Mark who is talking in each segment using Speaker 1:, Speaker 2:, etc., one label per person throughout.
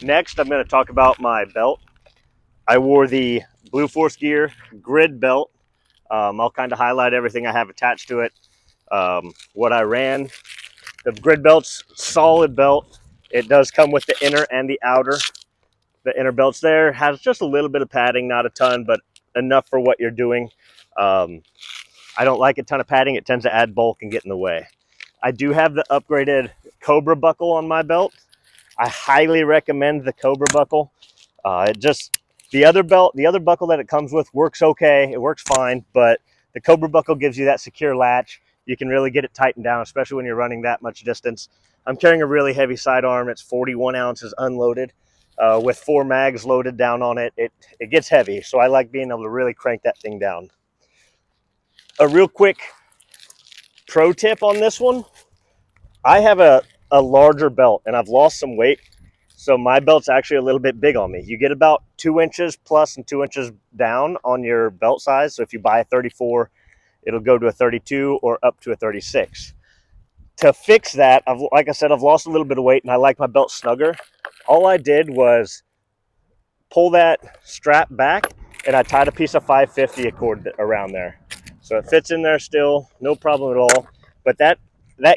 Speaker 1: Next, I'm going to talk about my belt. I wore the Blue Force Gear grid belt. I'll kind of highlight everything I have attached to it, what I ran. The grid belt's solid belt. It does come with the inner and the outer. The inner belts there has just a little bit of padding, not a ton, but enough for what you're doing. I don't like a ton of padding. It tends to add bulk and get in the way. I do have the upgraded Cobra Buckle on my belt. I highly recommend the Cobra Buckle. The other buckle that it comes with works okay. It works fine, but the Cobra Buckle gives you that secure latch. You can really get it tightened down, especially when you're running that much distance. I'm carrying a really heavy sidearm. It's 41 ounces unloaded with 4 mags loaded down on it. It gets heavy, so I like being able to really crank that thing down. A real quick pro tip on this one. I have a larger belt, and I've lost some weight. So my belt's actually a little bit big on me. You get about 2 inches plus and 2 inches down on your belt size. So if you buy a 34, it'll go to a 32 or up to a 36. To fix that, like I said, I've lost a little bit of weight and I like my belt snugger. All I did was pull that strap back and I tied a piece of 550 cord around there. So it fits in there still, no problem at all. But that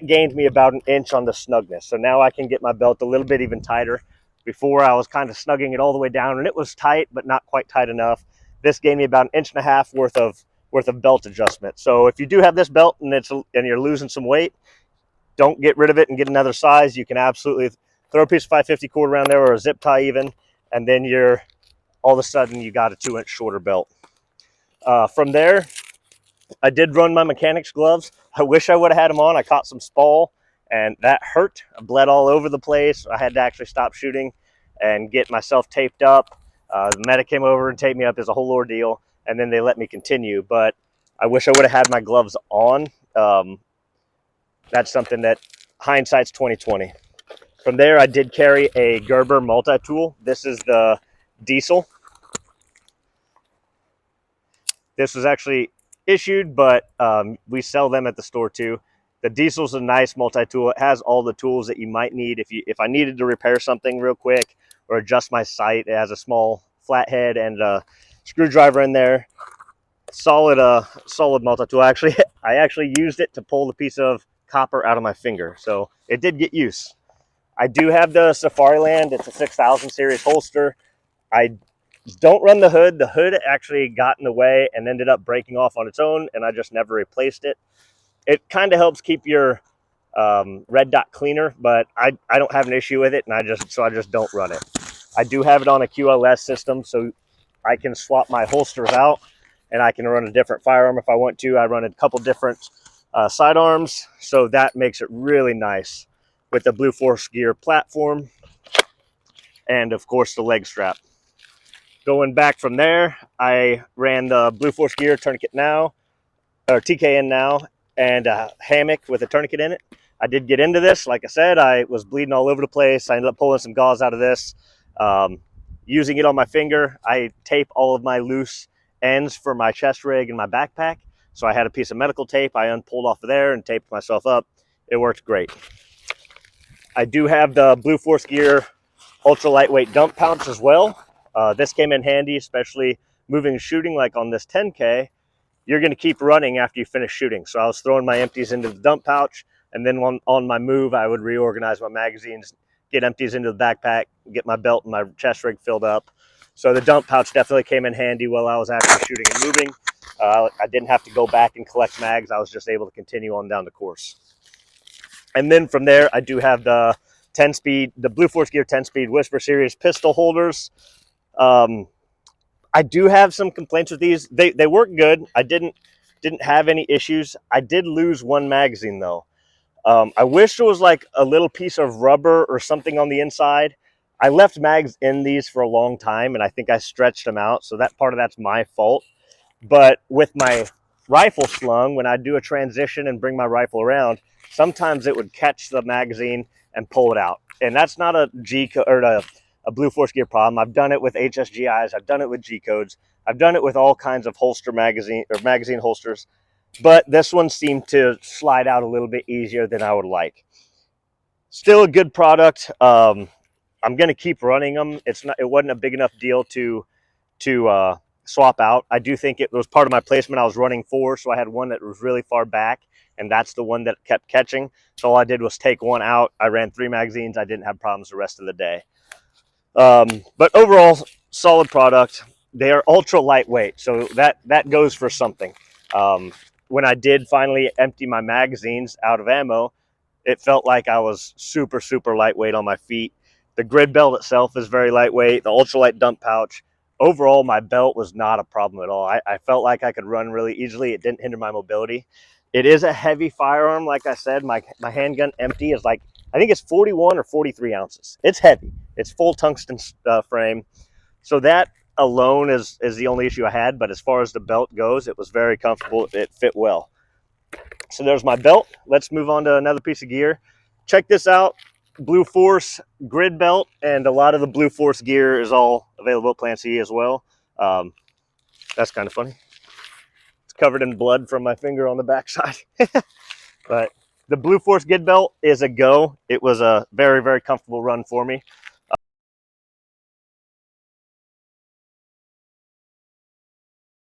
Speaker 1: gained me about an inch on the snugness. So now I can get my belt a little bit even tighter. Before I was kind of snugging it all the way down and it was tight, but not quite tight enough. This gave me about 1.5 inches worth of belt adjustment. So if you do have this belt and you're losing some weight, don't get rid of it and get another size. You can absolutely throw a piece of 550 cord around there or a zip tie even, and then all of a sudden you got a 2-inch shorter belt. From there, I did run my Mechanix gloves. I wish I would have had them on. I caught some spall and that hurt. I bled all over the place. I had to actually stop shooting and get myself taped up. The medic came over and taped me up. It's a whole ordeal, and then they let me continue. But I wish I would have had my gloves on. That's something that hindsight's 2020. From there, I did carry a Gerber Multi-tool. This is the diesel. This was actually issued, but we sell them at the store too. The diesel's a nice multi-tool. It has all the tools that you might need if I needed to repair something real quick or adjust my sight. It has a small flathead and a screwdriver in there. Solid multi-tool. I actually used it to pull the piece of copper out of my finger, so it did get use. I do have the Safariland. It's a 6000 series holster. I don't run the hood. The hood actually got in the way and ended up breaking off on its own, and I just never replaced it. It kind of helps keep your red dot cleaner, but I don't have an issue with it, and I just don't run it. I do have it on a QLS system, so I can swap my holsters out, and I can run a different firearm if I want to. I run a couple different sidearms, so that makes it really nice with the Blue Force Gear platform, and of course the leg strap. Going back from there, I ran the Blue Force Gear tourniquet now, or TKN now, and a hammock with a tourniquet in it. I did get into this. Like I said, I was bleeding all over the place. I ended up pulling some gauze out of this. Using it on my finger, I tape all of my loose ends for my chest rig and my backpack. So I had a piece of medical tape. I unpulled off of there and taped myself up. It worked great. I do have the Blue Force Gear ultra lightweight dump pouch as well. This came in handy, especially moving and shooting like on this 10K. You're going to keep running after you finish shooting. So I was throwing my empties into the dump pouch, and then on my move, I would reorganize my magazines, get empties into the backpack, get my belt and my chest rig filled up. So the dump pouch definitely came in handy while I was actually shooting and moving. I didn't have to go back and collect mags. I was just able to continue on down the course. And then from there, I do have the 10-speed, the Blue Force Gear 10-speed Whisper Series pistol holders. I do have some complaints with these. They work good. I didn't have any issues. I did lose one magazine though. I wish there was like a little piece of rubber or something on the inside. I left mags in these for a long time, and I think I stretched them out, so that part of that's my fault. But with my rifle slung, when I do a transition and bring my rifle around, sometimes it would catch the magazine and pull it out. And that's not a a Blue Force Gear problem. I've done it with HSGIs. I've done it with G codes. I've done it with all kinds of magazine holsters, but this one seemed to slide out a little bit easier than I would like. Still a good product. I'm going to keep running them. It wasn't a big enough deal to swap out. I do think it was part of my placement. I was running 4, so I had one that was really far back, and that's the one that kept catching. So all I did was take one out. I ran 3 magazines. I didn't have problems the rest of the day. But overall, solid product. They are ultra lightweight, so that goes for something. When I did finally empty my magazines out of ammo, it felt like I was super, super lightweight on my feet. The grid belt itself is very lightweight, the ultralight dump pouch. Overall, my belt was not a problem at all. I felt like I could run really easily. It didn't hinder my mobility. It is a heavy firearm. Like I said, my handgun empty is like, I think it's 41 or 43 ounces. It's heavy. It's full tungsten frame. So that alone is the only issue I had. But as far as the belt goes, it was very comfortable. It fit well. So there's my belt. Let's move on to another piece of gear. Check this out. Blue Force grid belt, and a lot of the Blue Force gear is all available at Plan C as well. That's kind of funny. It's covered in blood from my finger on the backside. But the Blue Force grid belt is a go. It was a very, very comfortable run for me.